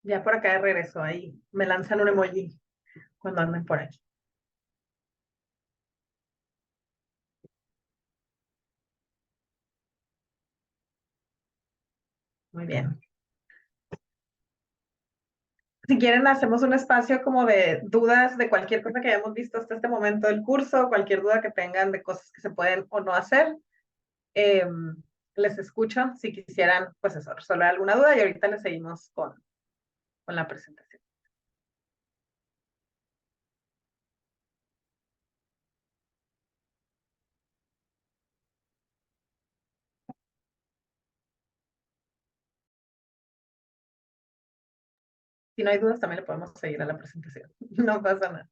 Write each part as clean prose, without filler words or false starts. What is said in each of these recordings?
Ya por acá de regreso, ahí me lanzan un emoji cuando anden por aquí. Muy bien. Si quieren, hacemos un espacio como de dudas de cualquier cosa que hayamos visto hasta este momento del curso, cualquier duda que tengan de cosas que se pueden o no hacer. Eh, Les escucho si quisieran, pues eso, resolver alguna duda y ahorita les seguimos con la presentación. Si no hay dudas, también le podemos seguir a la presentación. No pasa nada.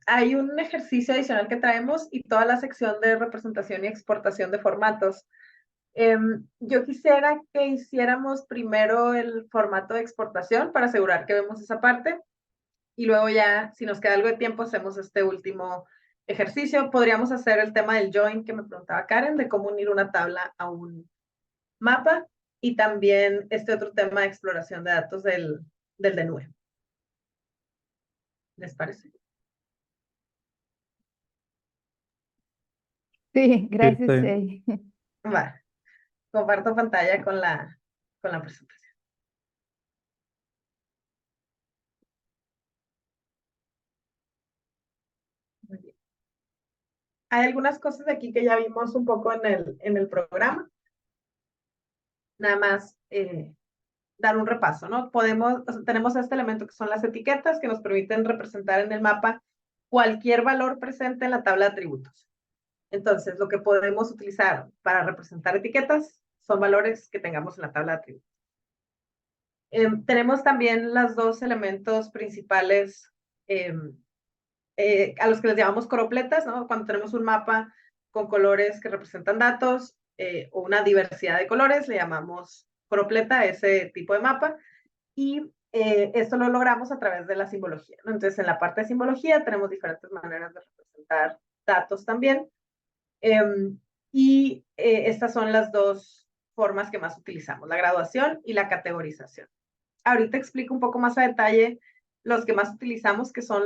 Hay un ejercicio adicional que traemos y toda la sección de representación y exportación de formatos. Yo quisiera que hiciéramos primero el formato de exportación para asegurar que vemos esa parte y luego ya, si nos queda algo de tiempo, hacemos este último ejercicio. Podríamos hacer el tema del join que me preguntaba Karen, de cómo unir una tabla a un mapa y también este otro tema de exploración de datos del de nube. ¿Les parece? Sí, Sí, gracias, está bien. Va, comparto pantalla con la presentación. Muy bien. Hay algunas cosas aquí que ya vimos un poco en el programa. Nada más dar un repaso, ¿no? O sea, tenemos este elemento que son las etiquetas que nos permiten representar en el mapa cualquier valor presente en la tabla de atributos. Entonces, lo que podemos utilizar para representar etiquetas son valores que tengamos en la tabla de atributos. Tenemos también los dos elementos principales a los que les llamamos coropletas, ¿no? Cuando tenemos un mapa con colores que representan datos o una diversidad de colores, le llamamos coropleta a ese tipo de mapa. Y esto lo logramos a través de la simbología, ¿no? Entonces, en la parte de simbología tenemos diferentes maneras de representar datos también. Estas son las dos formas que más utilizamos, la graduación y la categorización. Ahorita explico un poco más a detalle los que más utilizamos, que son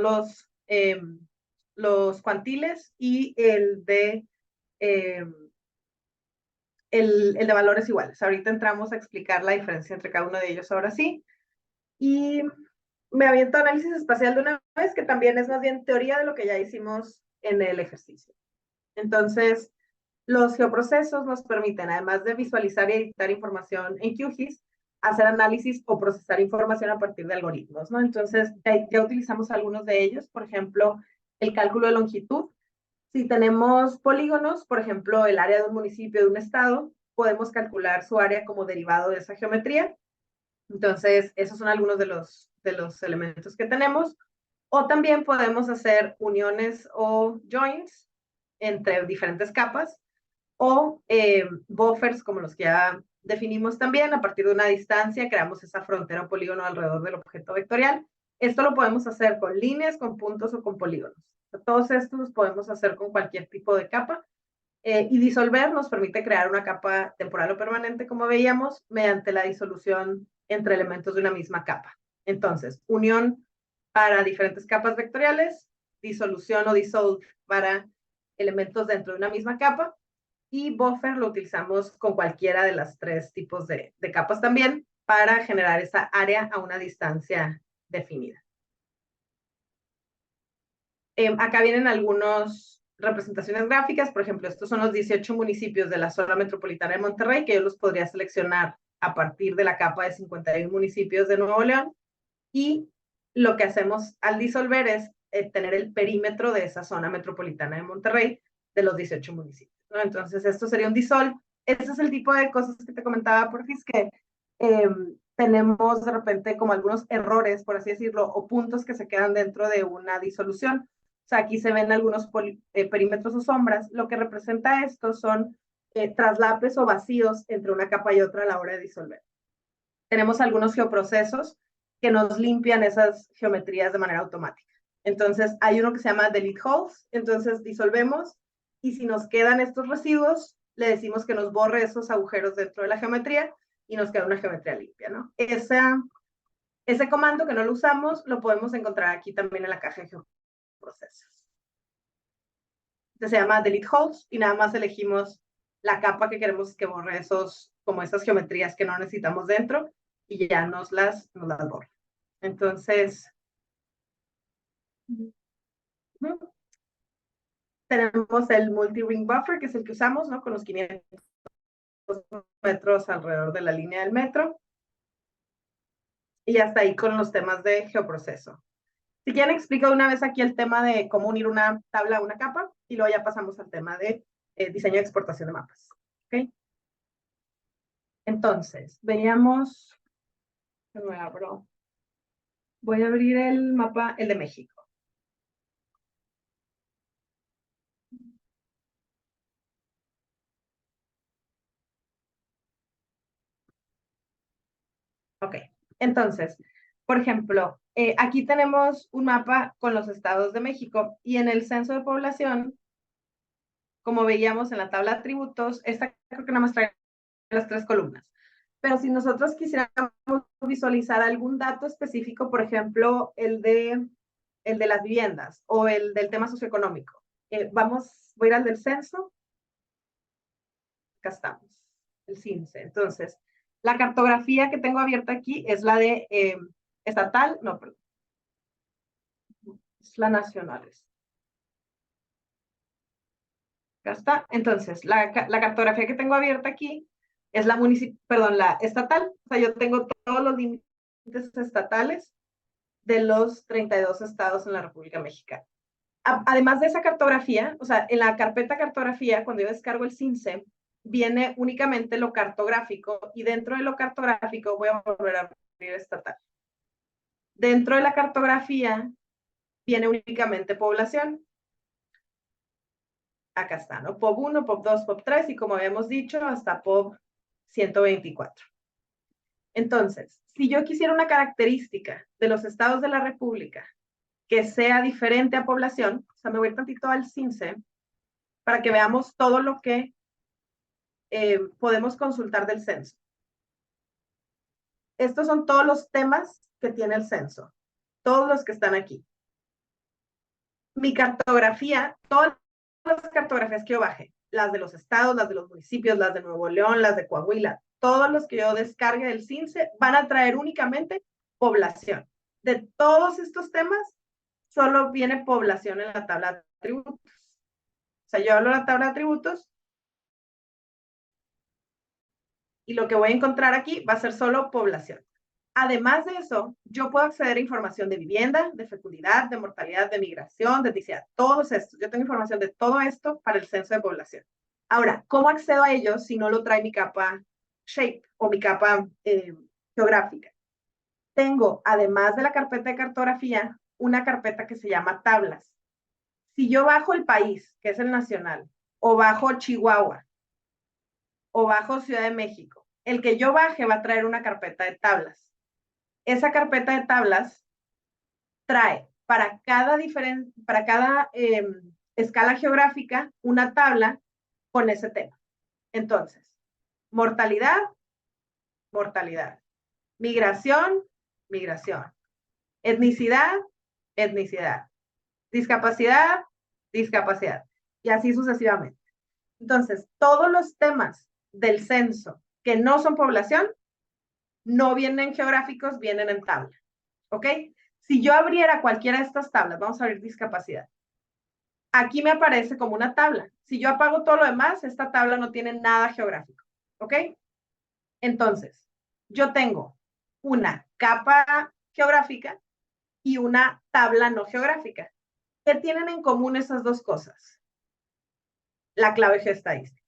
los cuantiles y el de valores iguales. Ahorita entramos a explicar la diferencia entre cada uno de ellos ahora sí. Y me aviento análisis espacial de una vez, que también es más bien teoría de lo que ya hicimos en el ejercicio. Entonces, los geoprocesos nos permiten, además de visualizar y editar información en QGIS, hacer análisis o procesar información a partir de algoritmos, ¿no? Entonces, ya utilizamos algunos de ellos, por ejemplo, el cálculo de longitud. Si tenemos polígonos, por ejemplo, el área de un municipio, de un estado, podemos calcular su área como derivado de esa geometría. Entonces, esos son algunos de los elementos que tenemos. O también podemos hacer uniones o joins entre diferentes capas o buffers como los que ya definimos también. A partir de una distancia creamos esa frontera o polígono alrededor del objeto vectorial. Esto lo podemos hacer con líneas, con puntos o con polígonos. Todos estos los podemos hacer con cualquier tipo de capa. Y disolver nos permite crear una capa temporal o permanente, como veíamos, mediante la disolución entre elementos de una misma capa. Entonces, unión para diferentes capas vectoriales, disolución o dissolve para elementos dentro de una misma capa, y buffer lo utilizamos con cualquiera de las tres tipos de capas también para generar esa área a una distancia definida. Acá vienen algunas representaciones gráficas, por ejemplo, estos son los 18 municipios de la zona metropolitana de Monterrey, que yo los podría seleccionar a partir de la capa de 51 municipios de Nuevo León, y lo que hacemos al disolver es tener el perímetro de esa zona metropolitana de Monterrey de los 18 municipios, ¿no? Entonces, esto sería un dissolve. Este es el tipo de cosas que te comentaba, Porfis, que tenemos de repente como algunos errores, por así decirlo, o puntos que se quedan dentro de una disolución. O sea, aquí se ven algunos perímetros o sombras. Lo que representa esto son traslapes o vacíos entre una capa y otra a la hora de disolver. Tenemos algunos geoprocesos que nos limpian esas geometrías de manera automática. Entonces, hay uno que se llama delete holes. Entonces, disolvemos y si nos quedan estos residuos, le decimos que nos borre esos agujeros dentro de la geometría y nos queda una geometría limpia, ¿no? Ese comando que no lo usamos, lo podemos encontrar aquí también en la caja de geoprocesos. Este se llama delete holes y nada más elegimos la capa que queremos que borre como esas geometrías que no necesitamos dentro y ya nos las borra. Entonces, tenemos el multi-ring buffer, que es el que usamos, ¿no? Con los 500 metros alrededor de la línea del metro. Y hasta ahí con los temas de geoproceso. Si quieren, explico una vez aquí el tema de cómo unir una tabla a una capa y luego ya pasamos al tema de diseño y exportación de mapas. ¿Ok? Entonces, veníamos, me abro. Voy a abrir el mapa, el de México. Ok, entonces, por ejemplo, aquí tenemos un mapa con los estados de México y en el censo de población, como veíamos en la tabla de atributos, esta creo que nada más trae las 3 columnas. Pero si nosotros quisiéramos visualizar algún dato específico, por ejemplo, el de las viviendas o el del tema socioeconómico, voy a ir al del censo. Acá estamos, el CINCE. Entonces, la cartografía que tengo abierta aquí es la de estatal, no, perdón, es la nacional. Acá está. Entonces, la cartografía que tengo abierta aquí es la la estatal. O sea, yo tengo todos los límites estatales de los 32 estados en la República Mexicana. Además de esa cartografía, o sea, en la carpeta cartografía, cuando yo descargo el CINCE, viene únicamente lo cartográfico y dentro de lo cartográfico voy a volver a abrir estatal. Dentro de la cartografía viene únicamente población. Acá está, ¿no? POB 1, POB 2, POB 3 y como habíamos dicho, hasta POB 124. Entonces, si yo quisiera una característica de los estados de la República que sea diferente a población, o sea, me voy a ir tantito al CINCE para que veamos todo lo que podemos consultar del censo. Estos son todos los temas que tiene el censo, todos los que están aquí. Mi cartografía, todas las cartografías que yo baje, las de los estados, las de los municipios, las de Nuevo León, las de Coahuila, todos los que yo descargue del CINCE van a traer únicamente población. De todos estos temas, solo viene población en la tabla de atributos. O sea, yo hablo de la tabla de atributos y lo que voy a encontrar aquí va a ser solo población. Además de eso, yo puedo acceder a información de vivienda, de fecundidad, de mortalidad, de migración, de etnicidad, todos estos. Yo tengo información de todo esto para el censo de población. Ahora, ¿cómo accedo a ellos si no lo trae mi capa Shape o mi capa geográfica? Tengo, además de la carpeta de cartografía, una carpeta que se llama tablas. Si yo bajo el país, que es el nacional, o bajo Chihuahua, o bajo Ciudad de México, el que yo baje va a traer una carpeta de tablas. Esa carpeta de tablas trae para cada escala geográfica una tabla con ese tema. Entonces, mortalidad, mortalidad. Migración, migración. Etnicidad, etnicidad. Discapacidad, discapacidad. Y así sucesivamente. Entonces, todos los temas del censo que no son población, no vienen geográficos, vienen en tabla. ¿Ok? Si yo abriera cualquiera de estas tablas, vamos a abrir discapacidad. Aquí me aparece como una tabla. Si yo apago todo lo demás, esta tabla no tiene nada geográfico. ¿Ok? Entonces, yo tengo una capa geográfica y una tabla no geográfica. ¿Qué tienen en común esas dos cosas? La clave geoestadística.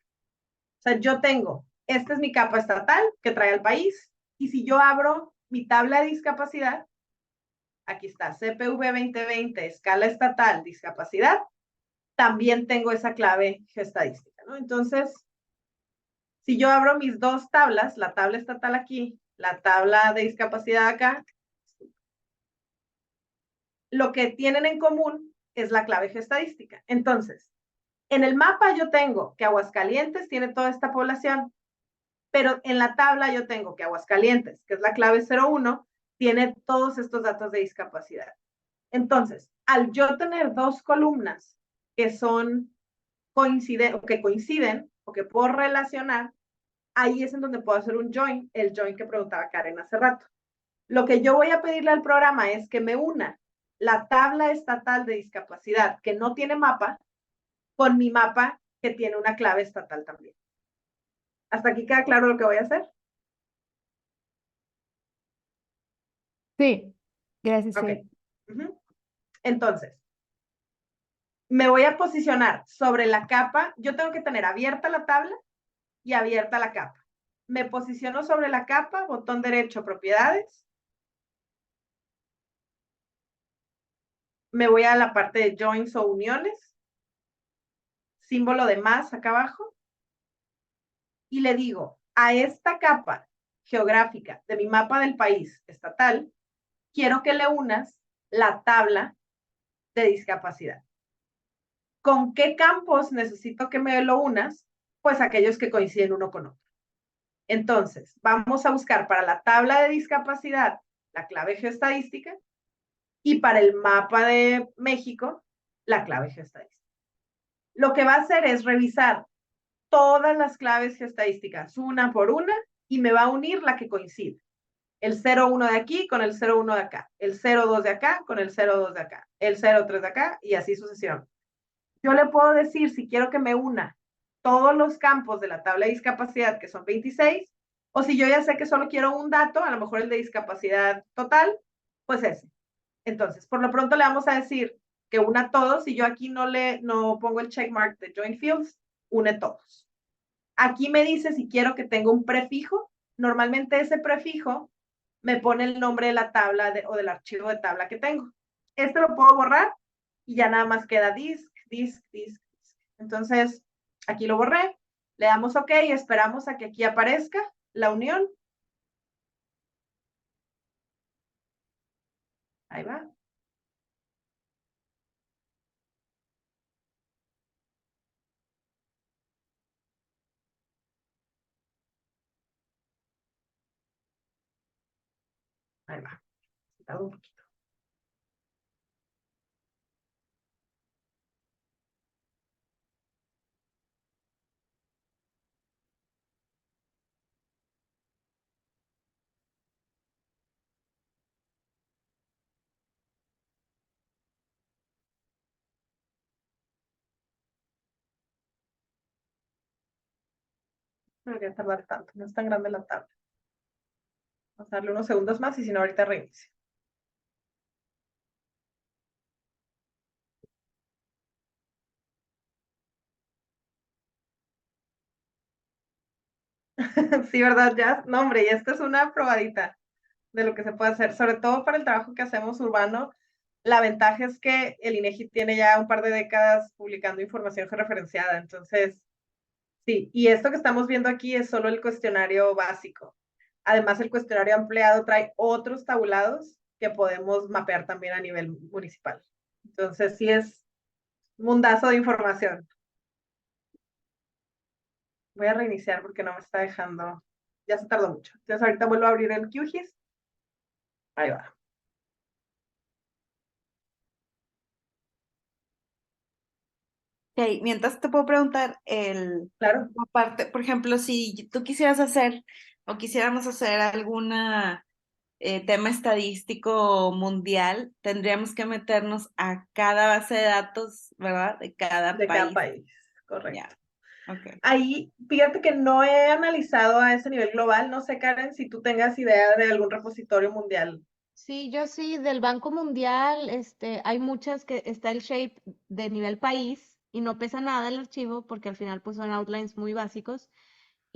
O sea, yo tengo, esta es mi capa estatal que trae al país, y si yo abro mi tabla de discapacidad, aquí está, CPV 2020, escala estatal, discapacidad, también tengo esa clave geoestadística, ¿no? Entonces, si yo abro mis dos tablas, la tabla estatal aquí, la tabla de discapacidad acá, lo que tienen en común es la clave geoestadística. Entonces, en el mapa yo tengo que Aguascalientes tiene toda esta población, pero en la tabla yo tengo que Aguascalientes, que es la clave 01, tiene todos estos datos de discapacidad. Entonces, al yo tener dos columnas que coinciden o que puedo relacionar, ahí es en donde puedo hacer un join, el join que preguntaba Karen hace rato. Lo que yo voy a pedirle al programa es que me una la tabla estatal de discapacidad que no tiene mapa con mi mapa que tiene una clave estatal también. ¿Hasta aquí queda claro lo que voy a hacer? Sí, gracias. Ok. Entonces, me voy a posicionar sobre la capa. Yo tengo que tener abierta la tabla y abierta la capa. Me posiciono sobre la capa, botón derecho, propiedades. Me voy a la parte de joins o uniones, símbolo de más acá abajo, y le digo a esta capa geográfica de mi mapa del país estatal, quiero que le unas la tabla de discapacidad. ¿Con qué campos necesito que me lo unas? Pues aquellos que coinciden uno con otro. Entonces, vamos a buscar para la tabla de discapacidad la clave geoestadística y para el mapa de México la clave geoestadística. Lo que va a hacer es revisar todas las claves geoestadísticas una por una y me va a unir la que coincide. El 01 de aquí con el 01 de acá, el 02 de acá con el 02 de acá, el 03 de acá y así sucesivamente. Yo le puedo decir si quiero que me una todos los campos de la tabla de discapacidad, que son 26, o si yo ya sé que solo quiero un dato, a lo mejor el de discapacidad total, pues ese. Entonces, por lo pronto le vamos a decir que una todos, y yo aquí no pongo el checkmark de join fields, une todos. Aquí me dice si quiero que tenga un prefijo. Normalmente ese prefijo me pone el nombre de la tabla o del archivo de tabla que tengo. Este lo puedo borrar y ya nada más queda disk. Entonces, aquí lo borré, le damos OK y esperamos a que aquí aparezca la unión. Ahí va. Ahí va. Un poquito. No debería tardar tanto, no es tan grande la tabla. Vamos a darle unos segundos más y si no, ahorita reinicio. Sí, ¿verdad, Jazz? No, hombre, y esta es una probadita de lo que se puede hacer, sobre todo para el trabajo que hacemos urbano. La ventaja es que el INEGI tiene ya un par de décadas publicando información georreferenciada, entonces, sí, y esto que estamos viendo aquí es solo el cuestionario básico. Además, el cuestionario ampliado trae otros tabulados que podemos mapear también a nivel municipal. Entonces, sí es un mundazo de información. Voy a reiniciar porque no me está dejando, ya se tardó mucho. Entonces, ahorita vuelvo a abrir el QGIS. Ahí va. Ok, mientras te puedo preguntar, Claro. aparte, por ejemplo, si tú quisieras hacer o quisiéramos hacer alguna tema estadístico mundial, tendríamos que meternos a cada base de datos, ¿verdad? De cada De cada país. país, correcto. Ya, ok. Ahí, fíjate que no he analizado a ese nivel global. No sé, Karen, si tú tengas idea de algún repositorio mundial. Sí, yo sí, del Banco Mundial, hay muchas que está el shape de nivel país y no pesa nada el archivo porque al final pues son outlines muy básicos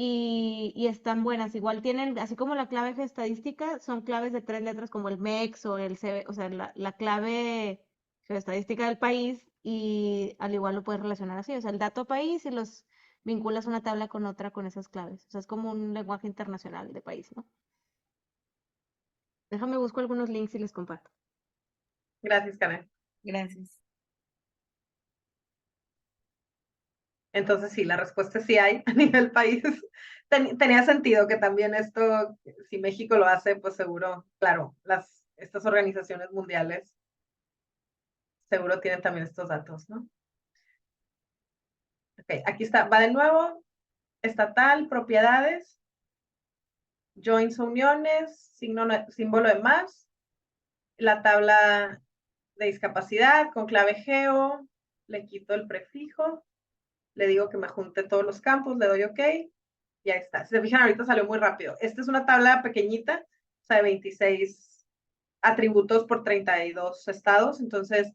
y están buenas. Igual tienen, así como la clave geoestadística, son claves de 3 letras como el MEX o el CB, o sea, la clave geoestadística del país y al igual lo puedes relacionar así, o sea, el dato país y los vinculas una tabla con otra con esas claves. O sea, es como un lenguaje internacional de país, ¿no? Déjame busco algunos links y les comparto. Gracias, Karen. Gracias. Entonces, sí, la respuesta es sí hay a nivel país. tenía sentido que también esto, si México lo hace, pues seguro, claro, estas organizaciones mundiales seguro tienen también estos datos, ¿no? Ok, aquí está, va de nuevo, estatal, propiedades, joins o uniones, símbolo de más, la tabla de discapacidad con clave geo, le quito el prefijo, le digo que me junte todos los campos, le doy OK, y ahí está. Si se fijan, ahorita salió muy rápido. Esta es una tabla pequeñita, o sea, de 26 atributos por 32 estados, entonces,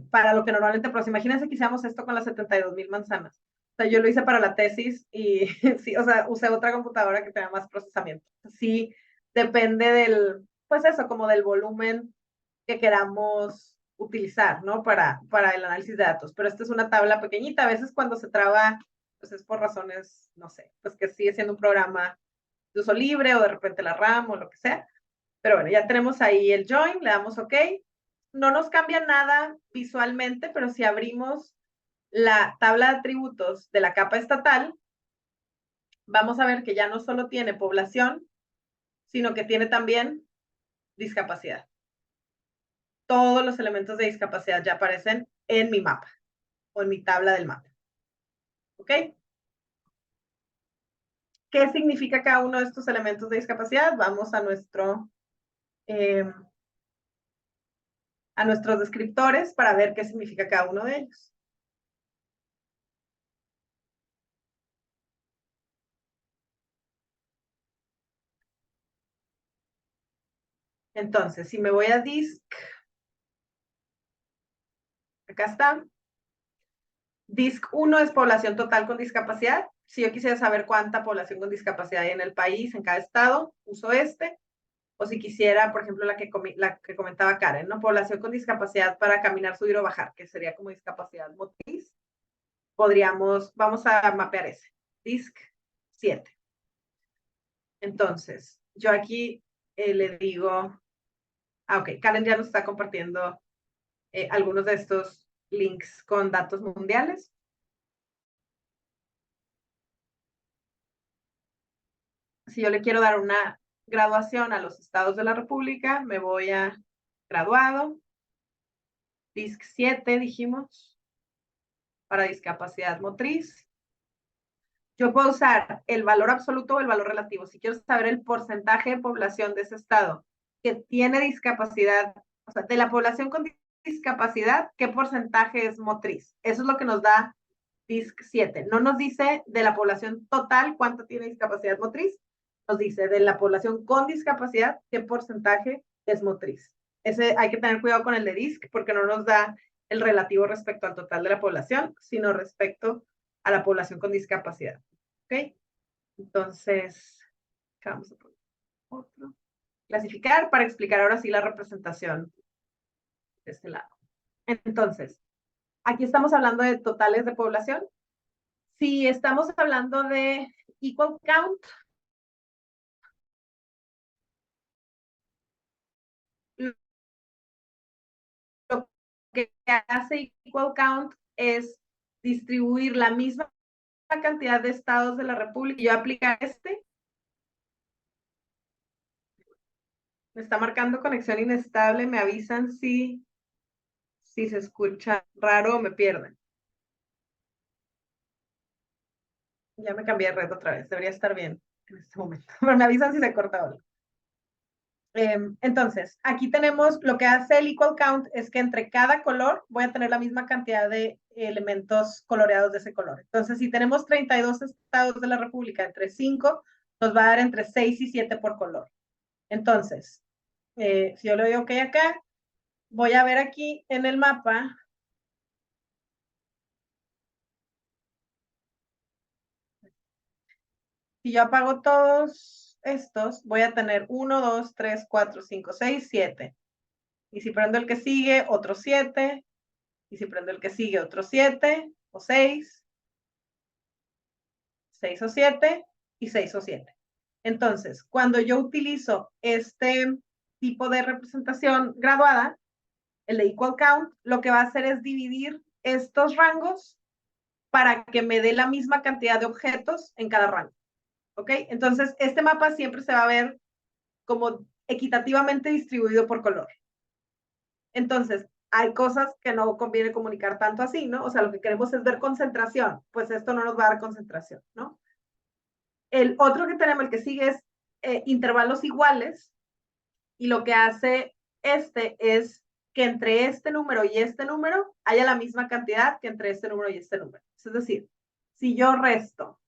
para lo que normalmente, pero imagínense que hiciéramos esto con las 72,000 manzanas. O sea, yo lo hice para la tesis y sí, o sea, usé otra computadora que tenía más procesamiento. Sí, depende pues eso, como del volumen que queramos utilizar, ¿no? Para el análisis de datos. Pero esta es una tabla pequeñita. A veces cuando se traba, pues es por razones, no sé, pues que sigue siendo un programa de uso libre o de repente la RAM o lo que sea. Pero bueno, ya tenemos ahí el join, le damos OK. No nos cambia nada visualmente, pero si abrimos la tabla de atributos de la capa estatal, vamos a ver que ya no solo tiene población, sino que tiene también discapacidad. Todos los elementos de discapacidad ya aparecen en mi mapa o en mi tabla del mapa. ¿Ok? ¿Qué significa cada uno de estos elementos de discapacidad? Vamos a nuestros descriptores para ver qué significa cada uno de ellos. Entonces, si me voy a DISC, acá está. DISC 1 es población total con discapacidad. Si yo quisiera saber cuánta población con discapacidad hay en el país, en cada estado, uso este. O si quisiera, por ejemplo, la que comentaba Karen, ¿no? Población con discapacidad para caminar, subir o bajar, que sería como discapacidad motriz. Vamos a mapear ese. DISC 7. Entonces, yo aquí le digo, ok, Karen ya nos está compartiendo algunos de estos links con datos mundiales. Si yo le quiero dar una graduación a los estados de la República, me voy a graduado, DISC 7 dijimos, para discapacidad motriz. Yo puedo usar el valor absoluto o el valor relativo. Si quiero saber el porcentaje de población de ese estado que tiene discapacidad, o sea, de la población con discapacidad, ¿qué porcentaje es motriz? Eso es lo que nos da DISC 7. No nos dice de la población total cuánto tiene discapacidad motriz, nos dice de la población con discapacidad qué porcentaje es motriz. Hay que tener cuidado con el de DISC porque no nos da el relativo respecto al total de la población, sino respecto a la población con discapacidad. ¿Ok? Entonces, vamos a poner otro. Clasificar para explicar ahora sí la representación de este lado. Entonces, aquí estamos hablando de totales de población. Si estamos hablando de equal count, lo que hace equal count es distribuir la misma cantidad de estados de la República. Yo aplicar me está marcando conexión inestable, me avisan si se escucha raro o me pierden. Ya me cambié de red otra vez, debería estar bien en este momento, pero me avisan si se corta algo. Entonces, aquí tenemos lo que hace el equal count es que entre cada color voy a tener la misma cantidad de elementos coloreados de ese color. Entonces, si tenemos 32 estados de la República entre 5, nos va a dar entre 6 y 7 por color. Entonces, si yo le doy OK acá, voy a ver aquí en el mapa. Si yo apago todos estos, voy a tener 1, 2, 3, 4, 5, 6, 7. Y si prendo el que sigue, otro 7. Y si prendo el que sigue, otro 7 o 6. 6 o 7 y 6 o 7. Entonces, cuando yo utilizo este tipo de representación graduada, el de equal count, lo que va a hacer es dividir estos rangos para que me dé la misma cantidad de objetos en cada rango. ¿ok? Entonces, este mapa siempre se va a ver como equitativamente distribuido por color. Entonces, hay cosas que no conviene comunicar tanto así, ¿no? O sea, lo que queremos es ver concentración, pues esto no nos va a dar concentración, ¿no? El otro que tenemos, el que sigue es intervalos iguales, y lo que hace este es que entre este número y este número haya la misma cantidad que entre este número y este número. Es decir, si yo resto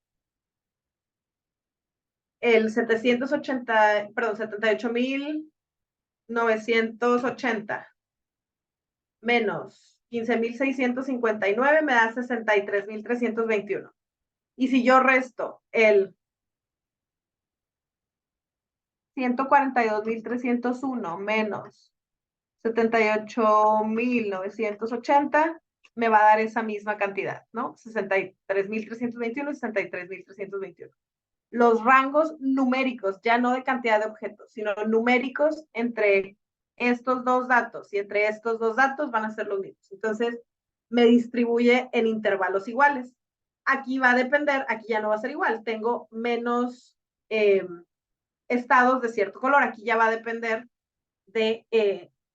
el 78.980 menos 15.659 me da 63.321. Y si yo resto el 142.301 menos 78.980, me va a dar esa misma cantidad, ¿no? 63.321 y 63.321. Los rangos numéricos, ya no de cantidad de objetos, sino numéricos entre estos dos datos y entre estos dos datos van a ser los mismos. Entonces, me distribuye en intervalos iguales. Aquí va a depender, aquí ya no va a ser igual. Tengo menos estados de cierto color. Aquí ya va a depender de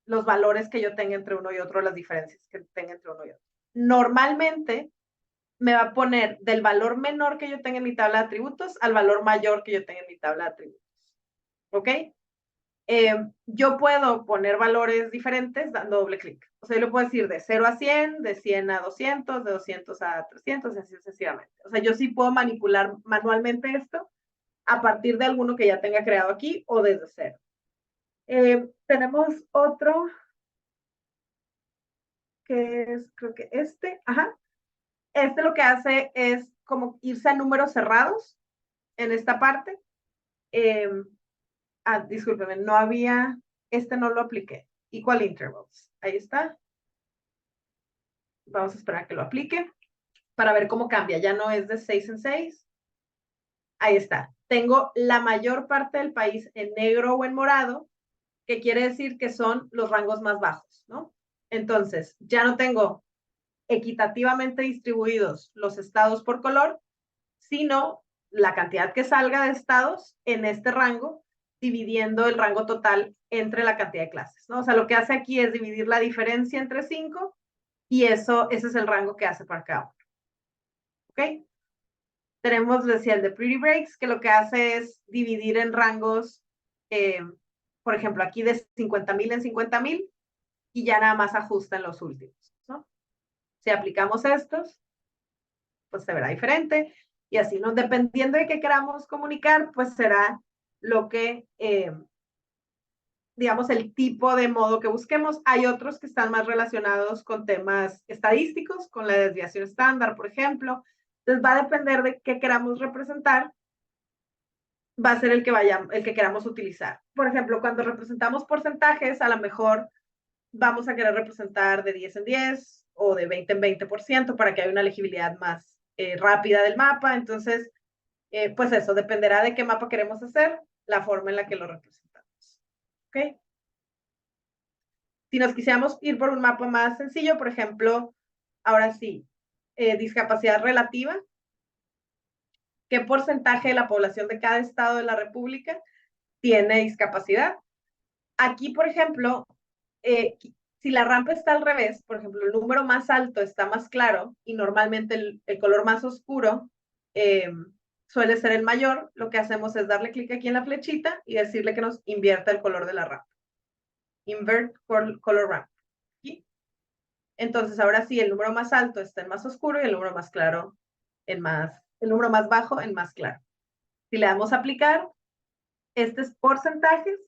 los valores que yo tenga entre uno y otro, las diferencias que tenga entre uno y otro. Normalmente me va a poner del valor menor que yo tenga en mi tabla de atributos al valor mayor que yo tenga en mi tabla de atributos. ¿Ok? Yo puedo poner valores diferentes dando doble clic. O sea, yo le puedo decir de 0 a 100, de 100 a 200, de 200 a 300, y así sucesivamente. O sea, yo sí puedo manipular manualmente esto a partir de alguno que ya tenga creado aquí o desde cero. Tenemos otro que es, creo que ajá. Este lo que hace es como irse a números cerrados en esta parte. Discúlpeme, no había, no lo apliqué. Equal intervals. Ahí está. Vamos a esperar a que lo aplique para ver cómo cambia. Ya no es de 6 en 6. Ahí está. Tengo la mayor parte del país en negro o en morado, que quiere decir que son los rangos más bajos, ¿no? Entonces, ya no tengo equitativamente distribuidos los estados por color, sino la cantidad que salga de estados en este rango, dividiendo el rango total entre la cantidad de clases, ¿no? O sea, lo que hace aquí es dividir la diferencia entre 5 y ese es el rango que hace para cada uno. ¿Ok? Tenemos, decía, el de Pretty Breaks, que lo que hace es dividir en rangos, por ejemplo, aquí de 50,000 en 50,000 y ya nada más ajusta en los últimos, ¿no? Si aplicamos estos, pues se verá diferente y así, ¿no? Dependiendo de qué queramos comunicar, pues será lo que, digamos, el tipo de modo que busquemos. Hay otros que están más relacionados con temas estadísticos, con la desviación estándar, por ejemplo. Entonces va a depender de qué queramos representar, va a ser el que queramos utilizar. Por ejemplo, cuando representamos porcentajes, a lo mejor vamos a querer representar de 10 en 10 o de 20 en 20% para que haya una legibilidad más rápida del mapa. Entonces, pues eso, dependerá de qué mapa queremos hacer, la forma en la que lo representamos. ¿Ok? Si nos quisiéramos ir por un mapa más sencillo, por ejemplo, ahora sí, discapacidad relativa, ¿qué porcentaje de la población de cada estado de la República tiene discapacidad? Aquí, por ejemplo, si la rampa está al revés, por ejemplo, el número más alto está más claro y normalmente el color más oscuro suele ser el mayor, lo que hacemos es darle clic aquí en la flechita y decirle que nos invierta el color de la rampa. Invert color ramp. ¿Sí? Entonces, ahora sí, el número más alto está en más oscuro y el número más claro el número más bajo en más claro. Si le damos a aplicar, este es porcentajes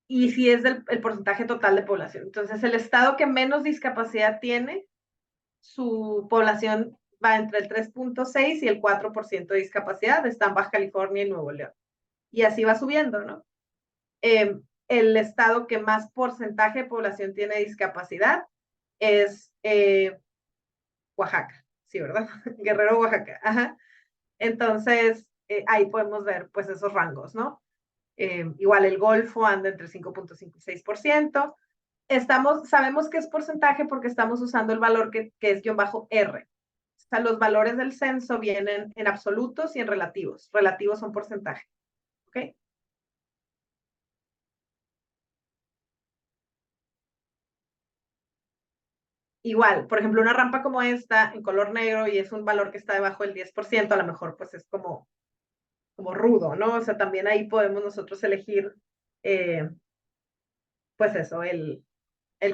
y si es el porcentaje total de población. Entonces, el estado que menos discapacidad tiene, su población va entre el 3.6 y el 4% de discapacidad, está en Baja California y Nuevo León. Y así va subiendo, ¿no? El estado que más porcentaje de población tiene discapacidad es Oaxaca, sí, ¿verdad? Guerrero, Oaxaca. Ajá. Entonces, ahí podemos ver pues esos rangos, ¿no? Igual el Golfo anda entre 5.5 y 6%. Sabemos que es porcentaje porque estamos usando el valor que es -R. O sea, los valores del censo vienen en absolutos y en relativos. Relativos son porcentaje. ¿Ok? Igual, por ejemplo, una rampa como esta en color negro y es un valor que está debajo del 10%, a lo mejor pues es como rudo, ¿no? O sea, también ahí podemos nosotros elegir, pues eso, el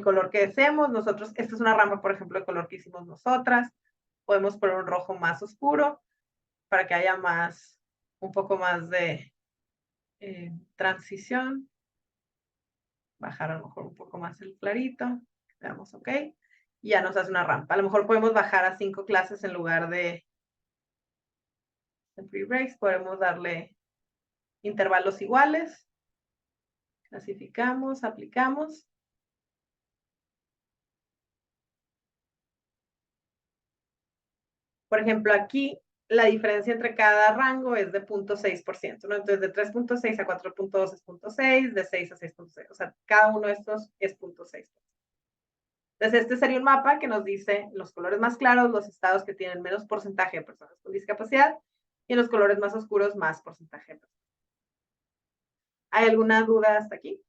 color que deseemos. Nosotros, esta es una rampa, por ejemplo, el color que hicimos nosotras. Podemos poner un rojo más oscuro para que haya un poco más de transición. Bajar a lo mejor un poco más el clarito. Le damos OK. Y ya nos hace una rampa. A lo mejor podemos bajar a 5 clases en lugar de free breaks. Podemos darle intervalos iguales. Clasificamos, aplicamos. Por ejemplo, aquí la diferencia entre cada rango es de 0.6%, ¿no? Entonces, de 3.6 a 4.2 es 0.6, de 6 a 6.6. O sea, cada uno de estos es 0.6. Entonces, este sería un mapa que nos dice los colores más claros, los estados que tienen menos porcentaje de personas con discapacidad, y en los colores más oscuros, más porcentaje de personas. ¿Hay alguna duda hasta aquí?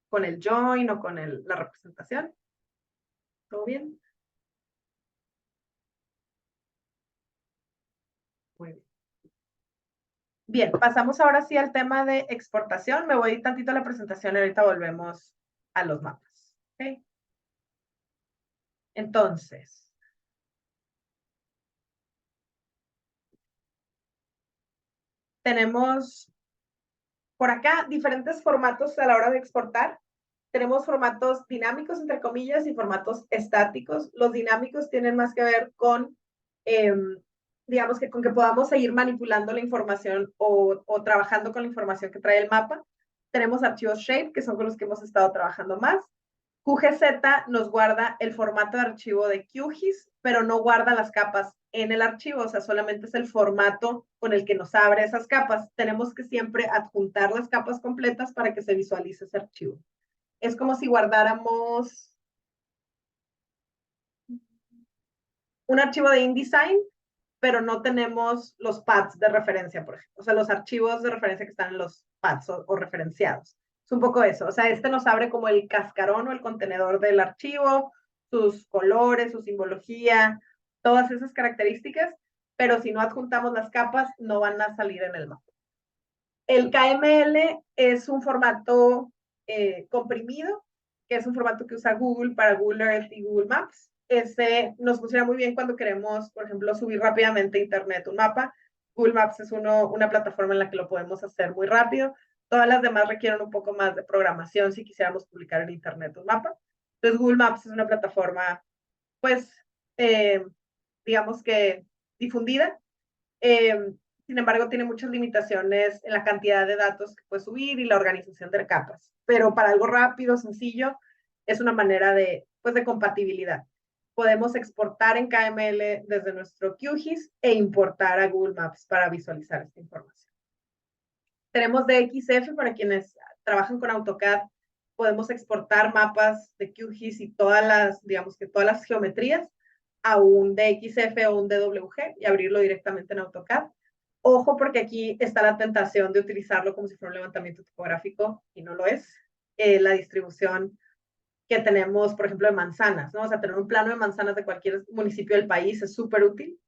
¿Con el join o con la representación? ¿Todo bien? Muy bien. Bien, pasamos ahora sí al tema de exportación. Me voy tantito a la presentación y ahorita volvemos a los mapas. ¿Okay? Entonces, tenemos por acá diferentes formatos a la hora de exportar. Tenemos formatos dinámicos, entre comillas, y formatos estáticos. Los dinámicos tienen más que ver con, digamos que con que podamos seguir manipulando la información o trabajando con la información que trae el mapa. Tenemos archivos Shape, que son con los que hemos estado trabajando más. QGZ nos guarda el formato de archivo de QGIS, pero no guarda las capas en el archivo, o sea, solamente es el formato con el que nos abre esas capas. Tenemos que siempre adjuntar las capas completas para que se visualice ese archivo. Es como si guardáramos un archivo de InDesign, pero no tenemos los paths de referencia, por ejemplo. O sea, los archivos de referencia que están en los paths o referenciados. Es un poco eso. O sea, este nos abre como el cascarón o el contenedor del archivo, sus colores, su simbología, todas esas características, pero si no adjuntamos las capas, no van a salir en el mapa. El KML es un formato comprimido, que es un formato que usa Google para Google Earth y Google Maps. Ese nos funciona muy bien cuando queremos, por ejemplo, subir rápidamente a Internet un mapa. Google Maps es una plataforma en la que lo podemos hacer muy rápido. Todas las demás requieren un poco más de programación si quisiéramos publicar en Internet un mapa. Entonces, Google Maps es una plataforma, pues, digamos que difundida. Sin embargo, tiene muchas limitaciones en la cantidad de datos que puede subir y la organización de capas. Pero para algo rápido, sencillo, es una manera pues, de compatibilidad. Podemos exportar en KML desde nuestro QGIS e importar a Google Maps para visualizar esta información. Tenemos DXF para quienes trabajan con AutoCAD. Podemos exportar mapas de QGIS y digamos que todas las geometrías a un DXF o un DWG y abrirlo directamente en AutoCAD. Ojo, porque aquí está la tentación de utilizarlo como si fuera un levantamiento topográfico y no lo es. La distribución que tenemos, por ejemplo, de manzanas, ¿no? O sea, tener un plano de manzanas de cualquier municipio del país es súper útil,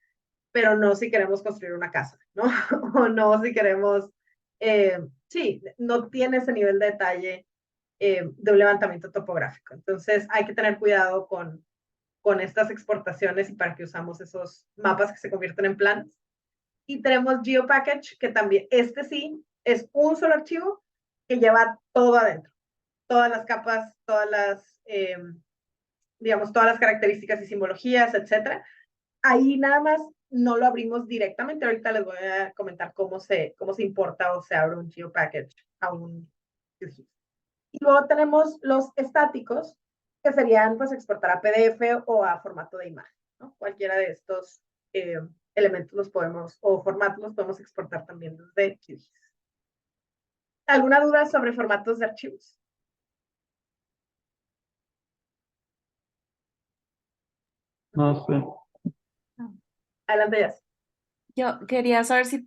pero no si queremos construir una casa, ¿no? O no si queremos, sí, no tiene ese nivel de detalle de un levantamiento topográfico. Entonces, hay que tener cuidado con estas exportaciones y para que usamos esos mapas que se convierten en planos. Y tenemos GeoPackage, que también, sí, es un solo archivo que lleva todo adentro. Todas las capas, digamos, todas las características y simbologías, etcétera. Ahí nada más no lo abrimos directamente. Ahorita les voy a comentar cómo se importa o se abre un GeoPackage a un QGIS. Y luego tenemos los estáticos, que serían pues exportar a PDF o a formato de imagen, ¿no? Cualquiera de estos elementos o formatos los podemos exportar también desde QGIS. ¿Alguna duda sobre formatos de archivos? No sé. Adelante, Jess. Yo quería saber si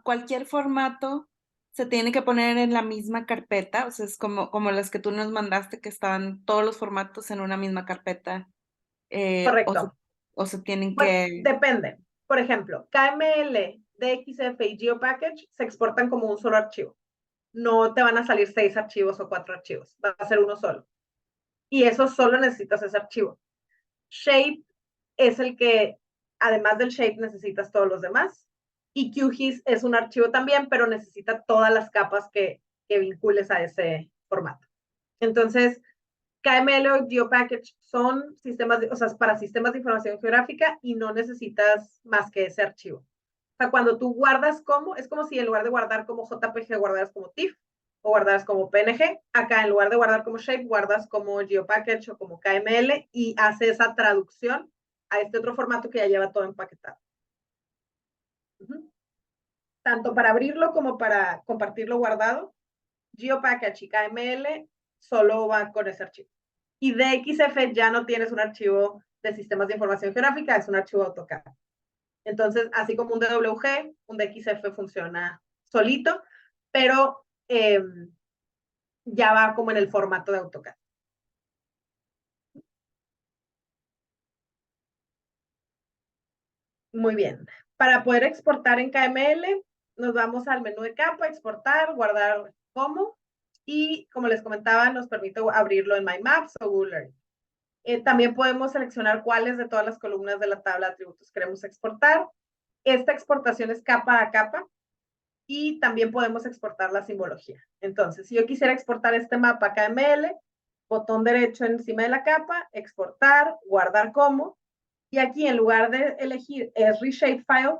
cualquier formato se tiene que poner en la misma carpeta, o sea, es como las que tú nos mandaste, que estaban todos los formatos en una misma carpeta, eh, o, se, Correcto. o se tienen Bueno, que... depende. Por ejemplo, KML, DXF y GeoPackage se exportan como un solo archivo. No te van a salir 6 archivos o 4 archivos, va a ser uno solo. Y eso solo necesitas ese archivo. Shape es el que, además del shape, necesitas todos los demás. Y QGIS es un archivo también, pero necesita todas las capas que vincules a ese formato. Entonces, KML o GeoPackage son sistemas, o sea, para sistemas de información geográfica y no necesitas más que ese archivo. O sea, cuando tú guardas como, es como si en lugar de guardar como JPG, guardaras como TIFF o guardaras como PNG. Acá, en lugar de guardar como Shape, guardas como GeoPackage o como KML y hace esa traducción a este otro formato que ya lleva todo empaquetado. Tanto para abrirlo como para compartirlo guardado, GeoPackage y KML solo van con ese archivo. Y DXF ya no tienes un archivo de sistemas de información geográfica, es un archivo AutoCAD. Entonces, así como un DWG, un DXF funciona solito, pero ya va como en el formato de AutoCAD. Muy bien. Para poder exportar en KML, nos vamos al menú de capa, exportar, guardar como, y como les comentaba, nos permite abrirlo en My Maps o Google Earth. También podemos seleccionar cuáles de todas las columnas de la tabla de atributos queremos exportar. Esta exportación es capa a capa y también podemos exportar la simbología. Entonces, si yo quisiera exportar este mapa KML, botón derecho encima de la capa, exportar, guardar como, y aquí en lugar de elegir Reshape File,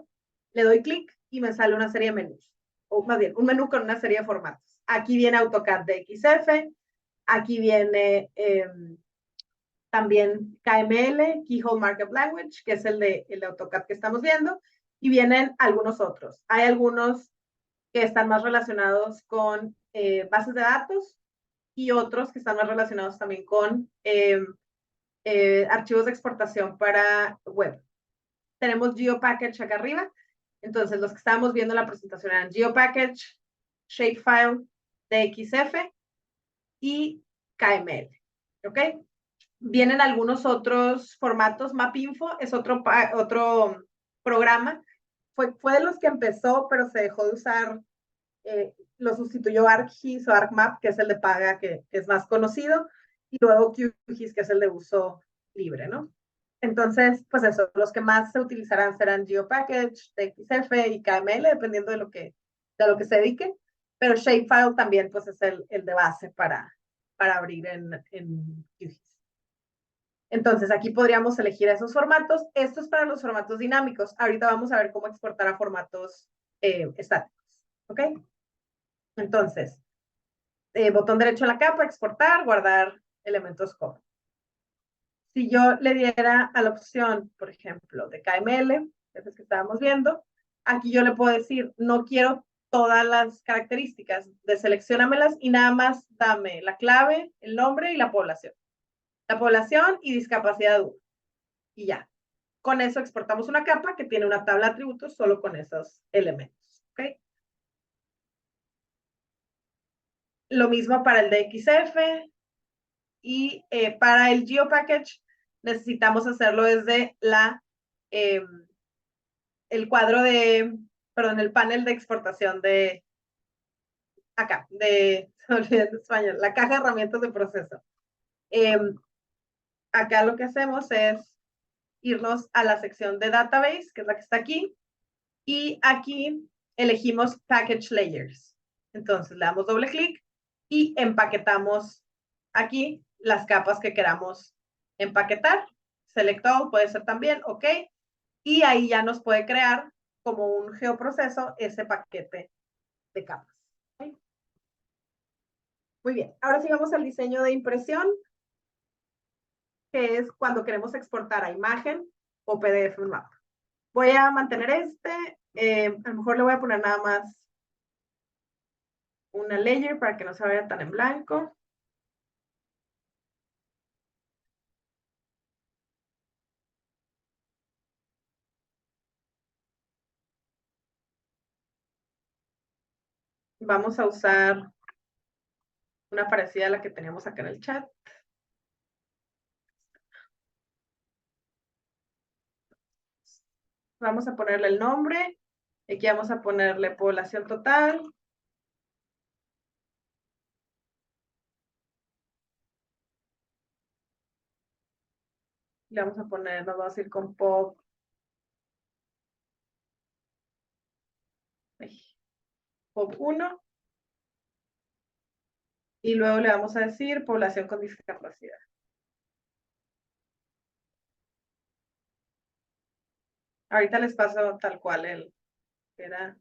le doy clic y me sale una serie de menús, o más bien, un menú con una serie de formatos. Aquí viene AutoCAD DXF, aquí viene también KML, Keyhole Markup Language, que es el de AutoCAD que estamos viendo, y vienen algunos otros. Hay algunos que están más relacionados con bases de datos y otros que están más relacionados también con archivos de exportación para web. Tenemos GeoPackage acá arriba. Entonces, los que estábamos viendo en la presentación eran GeoPackage, Shapefile, DXF y KML. ¿Ok? Vienen algunos otros formatos. MapInfo es otro programa. Fue de los que empezó, pero se dejó de usar. Lo sustituyó ArcGIS o ArcMap, que es el de paga, que es más conocido, y luego QGIS, que es el de uso libre, ¿no? Entonces, pues eso, los que más se utilizarán serán GeoPackage, TXF y KML, dependiendo de lo que se dedique, pero Shapefile también pues es el de base para abrir en QGIS. Entonces, aquí podríamos elegir esos formatos. Esto es para los formatos dinámicos. Ahorita vamos a ver cómo exportar a formatos estáticos, ¿ok? Entonces, botón derecho en la capa, exportar, guardar elementos como. Si yo le diera a la opción, por ejemplo, de KML, que estábamos viendo, aquí yo le puedo decir, no quiero todas las características, deselecciónamelas y nada más dame la clave, el nombre y la población. La población y discapacidad dura. Y ya. Con eso exportamos una capa que tiene una tabla de atributos solo con esos elementos. ¿Ok? Lo mismo para el DXF, y para el GeoPackage necesitamos hacerlo desde el cuadro el panel de exportación de acá, se me olvidó en español, la caja de herramientas de proceso. Acá lo que hacemos es irnos a la sección de Database, que es la que está aquí, y aquí elegimos Package Layers. Entonces le damos doble clic y empaquetamos aquí las capas que queramos empaquetar. Select all puede ser también, ok. Y ahí ya nos puede crear como un geoproceso ese paquete de capas. ¿Okay? Muy bien, ahora sí vamos al diseño de impresión, que es cuando queremos exportar a imagen o PDF un mapa. Voy a mantener a lo mejor le voy a poner nada más una layer para que no se vaya tan en blanco. Vamos a usar una parecida a la que teníamos acá en el chat. Vamos a ponerle el nombre. Aquí vamos a ponerle población total. Le vamos a poner, nos vamos a ir con pop. Pop 1. Y luego le vamos a decir población con discapacidad. Ahorita les paso tal cual el era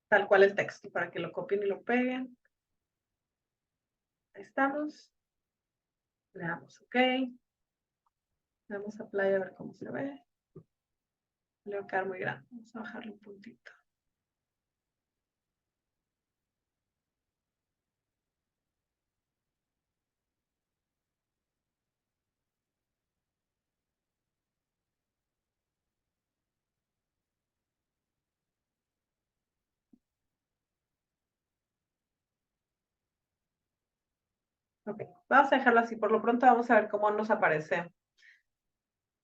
tal cual el texto para que lo copien y lo peguen. Ahí estamos. Le damos OK. Le damos a play a ver cómo se ve. Le va a quedar muy grande. Vamos a bajarle un puntito. Ok, vamos a dejarlo así. Por lo pronto vamos a ver cómo nos aparece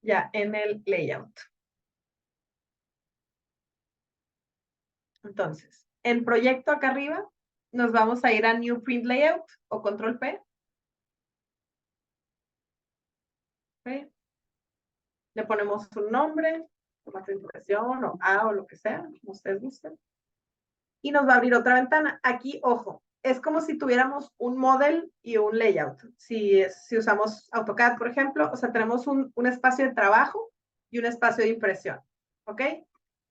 ya en el layout. Entonces, en proyecto acá arriba, nos vamos a ir a New Print Layout o Control P. ¿Okay? Le ponemos un nombre, formato de impresión o A o lo que sea, como ustedes gusten. Y nos va a abrir otra ventana. Aquí, ojo, es como si tuviéramos un model y un layout. Si usamos AutoCAD, por ejemplo, o sea, tenemos un espacio de trabajo y un espacio de impresión. ¿Ok?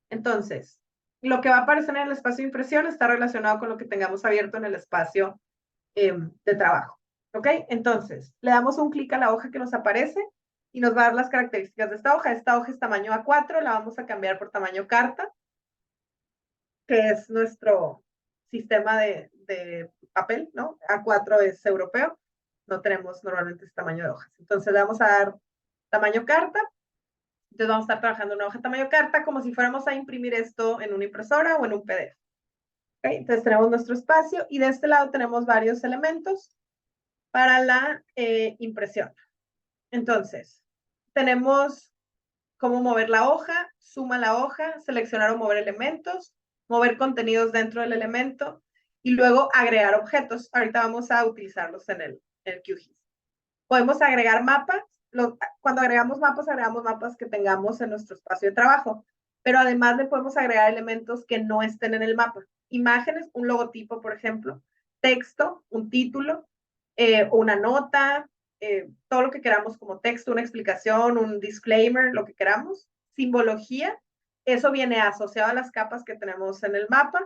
Entonces, lo que va a aparecer en el espacio de impresión está relacionado con lo que tengamos abierto en el espacio de trabajo. ¿Ok? Entonces, le damos un clic a la hoja que nos aparece y nos va a dar las características de esta hoja. Esta hoja es tamaño A4, la vamos a cambiar por tamaño carta, que es nuestro sistema de papel, ¿no? A4 es europeo, no tenemos normalmente ese tamaño de hojas. Entonces le vamos a dar tamaño carta. Entonces vamos a estar trabajando en una hoja tamaño carta como si fuéramos a imprimir esto en una impresora o en un PDF. ¿Okay? Entonces tenemos nuestro espacio y de este lado tenemos varios elementos para la impresión. Entonces, tenemos cómo mover la hoja, suma la hoja, seleccionar o mover elementos, mover contenidos dentro del elemento y luego agregar objetos. Ahorita vamos a utilizarlos en el QGIS. Podemos agregar mapas. Cuando agregamos mapas que tengamos en nuestro espacio de trabajo, pero además le podemos agregar elementos que no estén en el mapa. Imágenes, un logotipo, por ejemplo, texto, un título, una nota, todo lo que queramos como texto, una explicación, un disclaimer, lo que queramos. Simbología, eso viene asociado a las capas que tenemos en el mapa.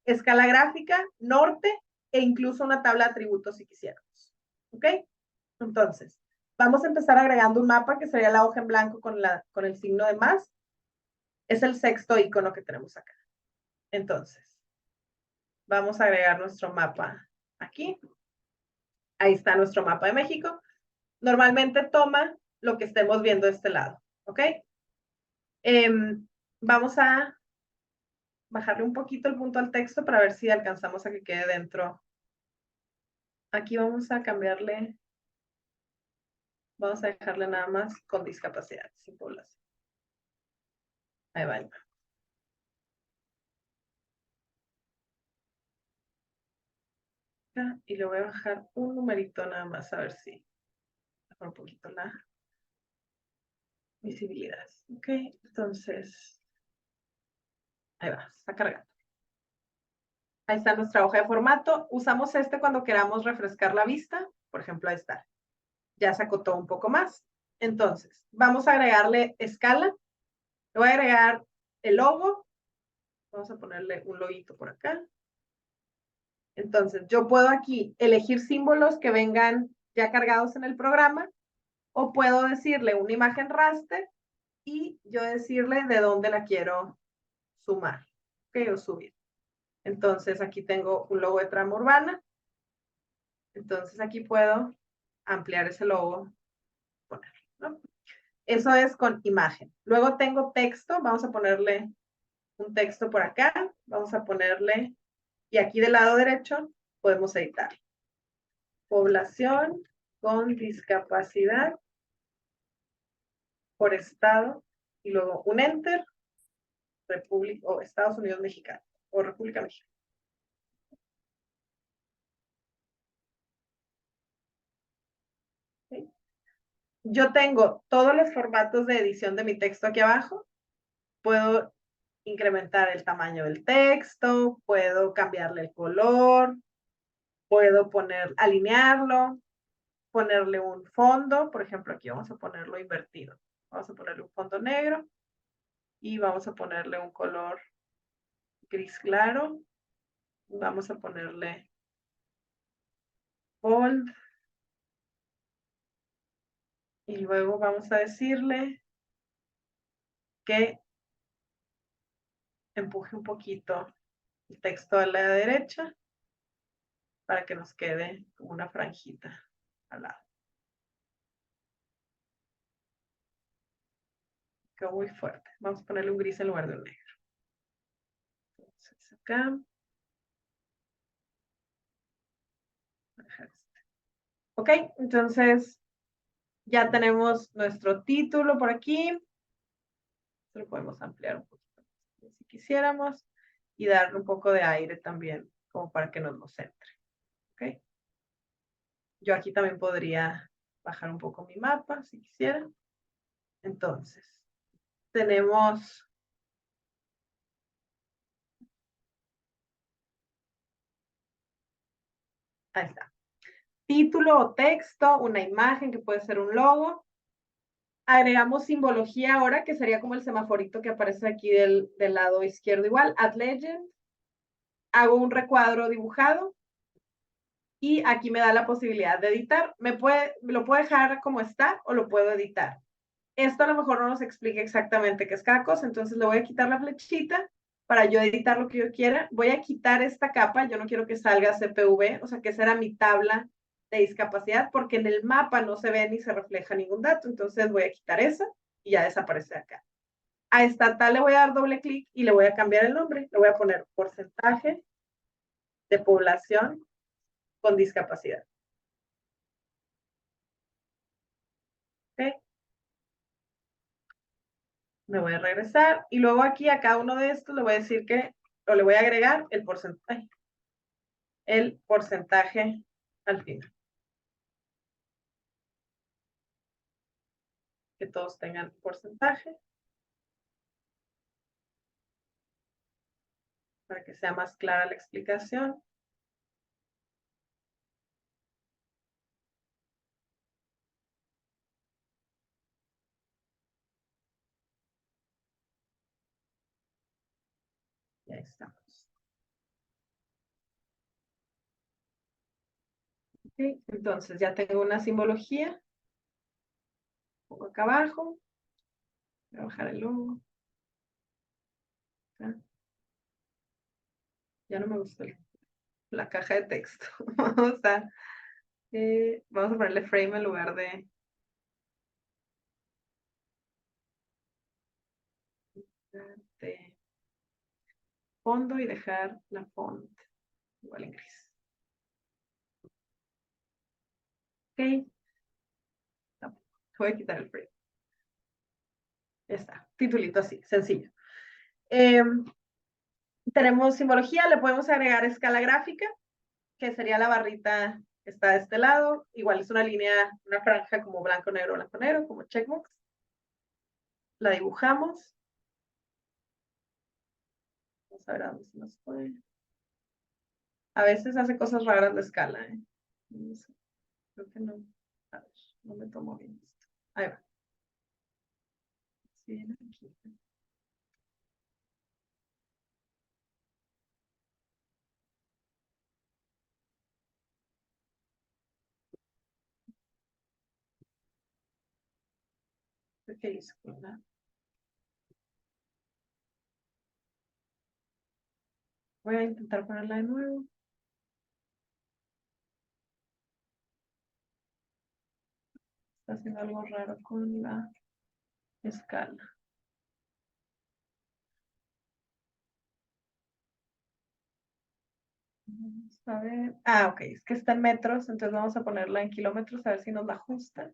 Escala gráfica, norte e incluso una tabla de atributos si quisiéramos. ¿Ok? Entonces, vamos a empezar agregando un mapa que sería la hoja en blanco con el signo de más. Es el sexto icono que tenemos acá. Entonces, vamos a agregar nuestro mapa aquí. Ahí está nuestro mapa de México. Normalmente toma lo que estemos viendo de este lado. ¿Ok? Vamos a bajarle un poquito el punto al texto para ver si alcanzamos a que quede dentro. Aquí vamos a cambiarle. Vamos a dejarle nada más con discapacidad, sin población. Ahí va. Y le voy a bajar un numerito nada más a ver si mejora un poquito la visibilidad. Ok, entonces, ahí va, está cargando. Ahí está nuestra hoja de formato. Usamos este cuando queramos refrescar la vista. Por ejemplo, ahí está. Ya se acotó un poco más. Entonces, vamos a agregarle escala. Le voy a agregar el logo. Vamos a ponerle un loguito por acá. Entonces, yo puedo aquí elegir símbolos que vengan ya cargados en el programa o puedo decirle una imagen raster y yo decirle de dónde la quiero sumar, ¿ok? O subir. Entonces, aquí tengo un logo de trama urbana. Entonces, aquí puedo ampliar ese logo, ponerlo, ¿no? Eso es con imagen. Luego tengo texto, vamos a ponerle un texto por acá, vamos a ponerle, y aquí del lado derecho podemos editar. Población con discapacidad por estado, y luego un enter, República o Estados Unidos Mexicano, o República Mexicana. ¿Sí? Yo tengo todos los formatos de edición de mi texto aquí abajo. Puedo incrementar el tamaño del texto, puedo cambiarle el color, puedo alinearlo, ponerle un fondo, por ejemplo, aquí vamos a ponerlo invertido. Vamos a ponerle un fondo negro y vamos a ponerle un color gris claro. Vamos a ponerle bold. Y luego vamos a decirle que empuje un poquito el texto a la derecha para que nos quede como una franjita al lado. Quedó muy fuerte. Vamos a ponerle un gris en lugar de un negro. Entonces acá. Ok, entonces ya tenemos nuestro título por aquí. Lo podemos ampliar un poquito si quisiéramos y darle un poco de aire también, como para que nos lo centre. Ok. Yo aquí también podría bajar un poco mi mapa si quisiera. Entonces, tenemos ahí está. Título o texto, una imagen que puede ser un logo. Agregamos simbología ahora, que sería como el semaforito que aparece aquí del lado izquierdo igual. Add legend. Hago un recuadro dibujado. Y aquí me da la posibilidad de editar. Lo puedo dejar como está o lo puedo editar. Esto a lo mejor no nos explica exactamente qué es cada cosa, entonces le voy a quitar la flechita para yo editar lo que yo quiera. Voy a quitar esta capa, yo no quiero que salga CPV, o sea, que esa era mi tabla de discapacidad, porque en el mapa no se ve ni se refleja ningún dato, entonces voy a quitar esa y ya desaparece acá. A esta tal le voy a dar doble clic y le voy a cambiar el nombre. Le voy a poner porcentaje de población con discapacidad. ¿Okay? Me voy a regresar y luego aquí a cada uno de estos le voy a decir o le voy a agregar el porcentaje al final. Que todos tengan porcentaje para que sea más clara la explicación. Y ahí estamos. ¿Okay? Entonces ya tengo una simbología. Pongo acá abajo. Voy a bajar el logo. Ya no me gusta la caja de texto. Vamos a ponerle frame en lugar de fondo y dejar la font igual en gris. Ok. No, voy a quitar el frame. Ya está. Titulito así, sencillo. Tenemos simbología, le podemos agregar escala gráfica, que sería la barrita que está de este lado. Igual es una línea, una franja como blanco, negro, como checkbox. La dibujamos. Vamos a ver a dónde se nos fue. A veces hace cosas raras la escala, ¿eh? No sé, creo que no. A ver, no me tomo bien esto. Ahí va. Sí, aquí. ¿Qué hizo? Voy a intentar ponerla de nuevo. Está haciendo algo raro con la escala. Vamos a ver. Ah, ok, es que está en metros, entonces vamos a ponerla en kilómetros a ver si nos la ajusta.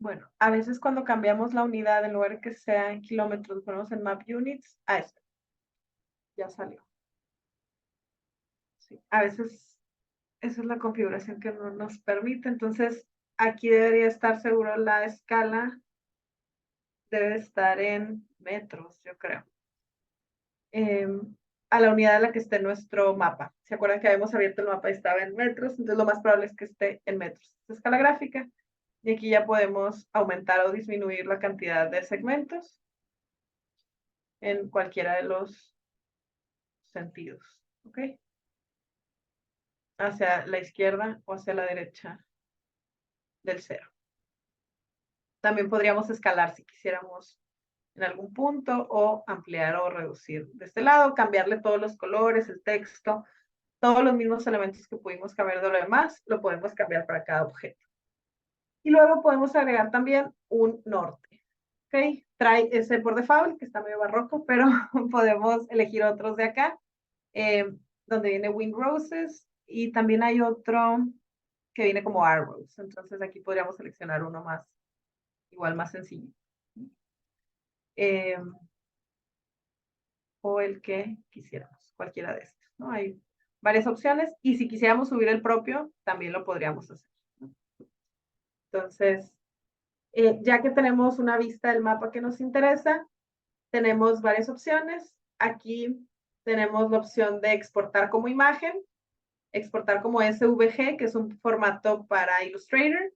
Bueno, a veces cuando cambiamos la unidad, en lugar de que sea en kilómetros, ponemos en map units. Ah, esto, ya salió. Sí, a veces esa es la configuración que no nos permite. Entonces, aquí debería estar seguro la escala. Debe estar en metros, yo creo. Eh, a la unidad en la que esté nuestro mapa. ¿Se acuerdan que habíamos abierto el mapa y estaba en metros? Entonces, lo más probable es que esté en metros. Esta escala gráfica. Y aquí ya podemos aumentar o disminuir la cantidad de segmentos en cualquiera de los sentidos. ¿Ok? Hacia la izquierda o hacia la derecha del cero. También podríamos escalar si quisiéramos en algún punto o ampliar o reducir de este lado, cambiarle todos los colores, el texto, todos los mismos elementos que pudimos cambiar de lo demás, lo podemos cambiar para cada objeto. Y luego podemos agregar también un norte. ¿Ok? Trae ese por default, que está medio barroco, pero podemos elegir otros de acá, donde viene Wind Roses, y también hay otro que viene como Arrows. Entonces aquí podríamos seleccionar uno más, igual más sencillo. Eh, o el que quisiéramos, cualquiera de estos, ¿no? Hay varias opciones y si quisiéramos subir el propio, también lo podríamos hacer, ¿no? Entonces, ya que tenemos una vista del mapa que nos interesa, tenemos varias opciones. Aquí tenemos la opción de exportar como imagen, exportar como SVG, que es un formato para Illustrator,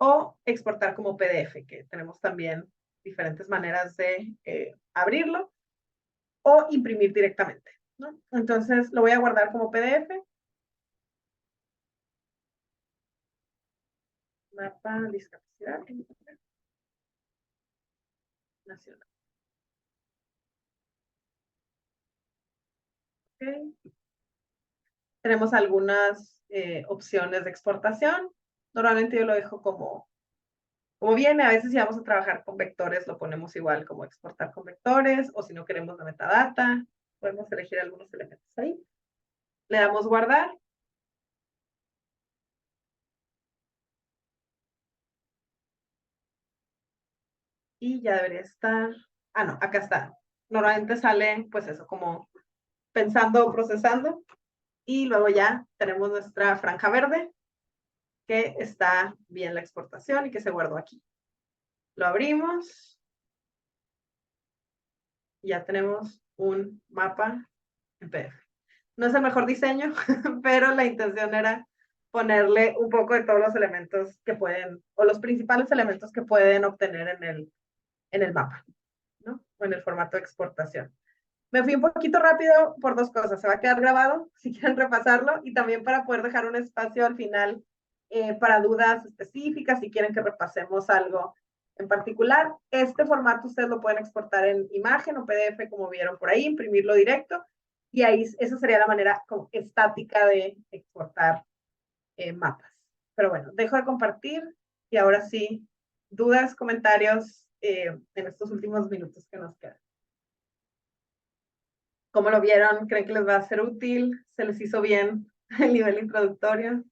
o exportar como PDF, que tenemos también diferentes maneras de abrirlo, o imprimir directamente, ¿no? Entonces lo voy a guardar como PDF. Mapa discapacidad nacional. Okay. Tenemos algunas opciones de exportación. Normalmente yo lo dejo como viene. A veces si vamos a trabajar con vectores, lo ponemos igual como exportar con vectores, o si no queremos la metadata, podemos elegir algunos elementos ahí. Le damos guardar. Y ya debería estar. Ah, no, acá está. Normalmente sale, pues eso, como pensando o procesando. Y luego ya tenemos nuestra franja verde, que está bien la exportación y que se guardó aquí. Lo abrimos. Y ya tenemos un mapa en PDF. No es el mejor diseño, pero la intención era ponerle un poco de todos los elementos que pueden, o los principales elementos que pueden obtener en el mapa, ¿no? O en el formato de exportación. Me fui un poquito rápido por dos cosas. Se va a quedar grabado si quieren repasarlo y también para poder dejar un espacio al final para dudas específicas si quieren que repasemos algo en particular. Este formato ustedes lo pueden exportar en imagen o PDF como vieron por ahí, imprimirlo directo y ahí esa sería la manera como estática de exportar mapas. Pero bueno, dejo de compartir y ahora sí, dudas, comentarios en estos últimos minutos que nos quedan. ¿Cómo lo vieron? ¿Creen que les va a ser útil? ¿Se les hizo bien el nivel introductorio?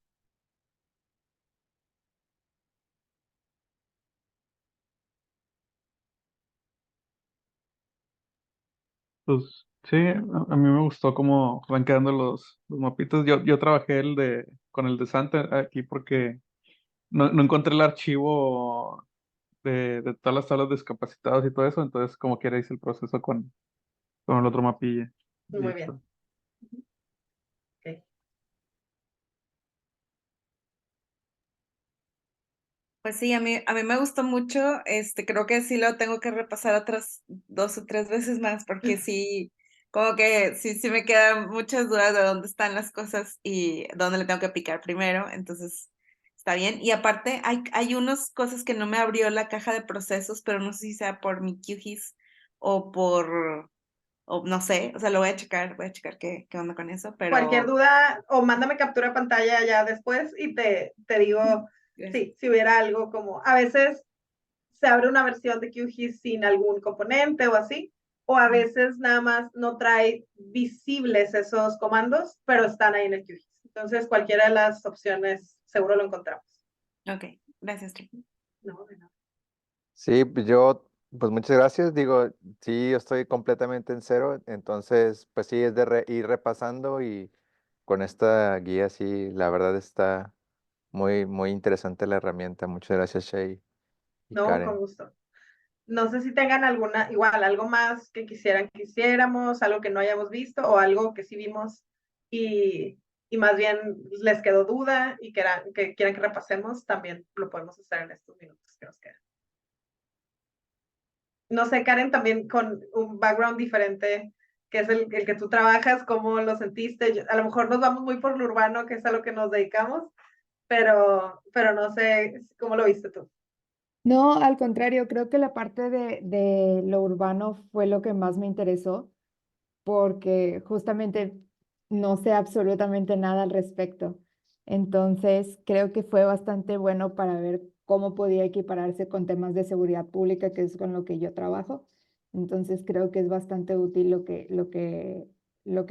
Pues sí, a mí me gustó cómo van quedando los mapitas. Yo trabajé con el de Santa aquí porque no encontré el archivo de todas las tablas de discapacitados y todo eso, entonces como quiera hice el proceso con el otro mapilla. Muy bien. Listo. Okay. Pues sí, a mí me gustó mucho, creo que sí lo tengo que repasar otras 2 o 3 veces más, porque sí, como que sí me quedan muchas dudas de dónde están las cosas y dónde le tengo que picar primero, entonces está bien. Y aparte hay unas cosas que no me abrió la caja de procesos, pero no sé si sea por mi QGIS o o no sé, o sea, lo voy a checar qué onda con eso, Cualquier pero duda, o mándame captura de pantalla ya después y te digo, gracias. sí, si hubiera algo como, a veces se abre una versión de QGIS sin algún componente o así, o a veces nada más no trae visibles esos comandos, pero están ahí en el QGIS. Entonces, cualquiera de las opciones seguro lo encontramos. Ok, gracias, Tri. No, de nada. Sí, pues muchas gracias. Digo, sí, yo estoy completamente en cero, entonces, pues sí, es de ir repasando y con esta guía, sí, la verdad está muy interesante la herramienta. Muchas gracias, Shay y No, con Karen. gusto. No sé si tengan alguna, igual, algo más que quisieran que hiciéramos, algo que no hayamos visto o algo que sí vimos y, y más bien les quedó duda y que quieran que repasemos, también lo podemos hacer en estos minutos que nos quedan. No sé, Karen, también con un background diferente, que es el que tú trabajas, ¿cómo lo sentiste? A lo mejor nos vamos muy por lo urbano, que es a lo que nos dedicamos, pero no sé cómo lo viste tú. No, al contrario, creo que la parte de lo urbano fue lo que más me interesó, porque justamente no sé absolutamente nada al respecto. Entonces, creo que fue bastante bueno para ver cómo podía equipararse con temas de seguridad pública, que es con lo que yo trabajo. Entonces, creo que es bastante útil lo que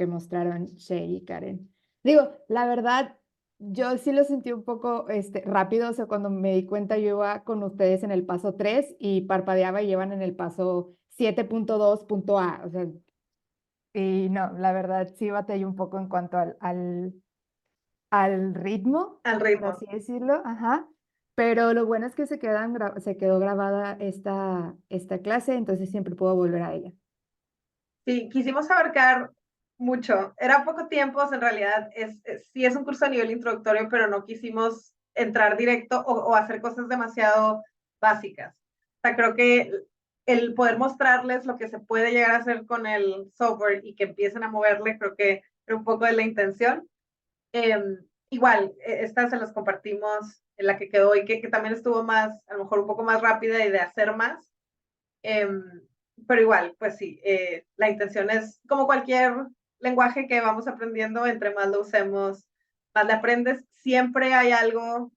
mostraron Shay y Karen. Digo, la verdad, yo sí lo sentí un poco rápido, o sea, cuando me di cuenta yo iba con ustedes en el paso 3 y parpadeaba y llevan en el paso 7.2.a, o sea, y no, la verdad sí batallé un poco en cuanto al ritmo, Al por ritmo. así decirlo, ajá. Pero lo bueno es que se quedó grabada esta clase, entonces siempre puedo volver a ella. Sí, quisimos abarcar mucho. Era poco tiempo, en realidad sí es un curso a nivel introductorio, pero no quisimos entrar directo o hacer cosas demasiado básicas. O sea, creo que el poder mostrarles lo que se puede llegar a hacer con el software y que empiecen a moverle, creo que era un poco de la intención. Igual, esta se las compartimos en la que quedó y que también estuvo más, a lo mejor un poco más rápida y de hacer más. Em, pero igual, pues sí, la intención es como cualquier lenguaje que vamos aprendiendo, entre más lo usemos, más le aprendes. Siempre hay algo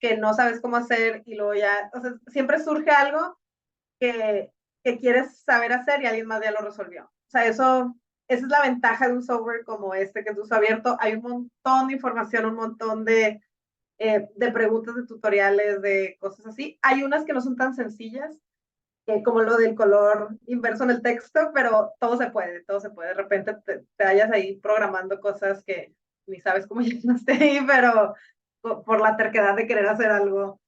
que no sabes cómo hacer y luego ya, o sea, siempre surge algo que, que quieres saber hacer y alguien más ya lo resolvió. O sea, esa es la ventaja de un software como este que es uso abierto. Hay un montón de información, un montón de preguntas, de tutoriales, de cosas así. Hay unas que no son tan sencillas, como lo del color inverso en el texto, pero todo se puede, todo se puede. De repente te vayas ahí programando cosas que ni sabes cómo llegaste ahí, pero por la terquedad de querer hacer algo,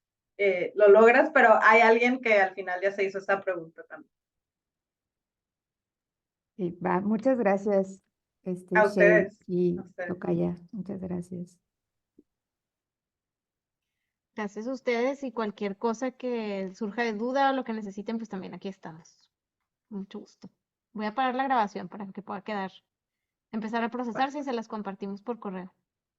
lo logras, pero hay alguien que al final ya se hizo esta pregunta también. Y va, muchas gracias, A Shay ustedes, a y ustedes. Tocaya. Muchas gracias. Gracias a ustedes y cualquier cosa que surja de duda o lo que necesiten, pues también aquí estamos. Mucho gusto. Voy a parar la grabación para que pueda empezar a procesarse y se las compartimos por correo.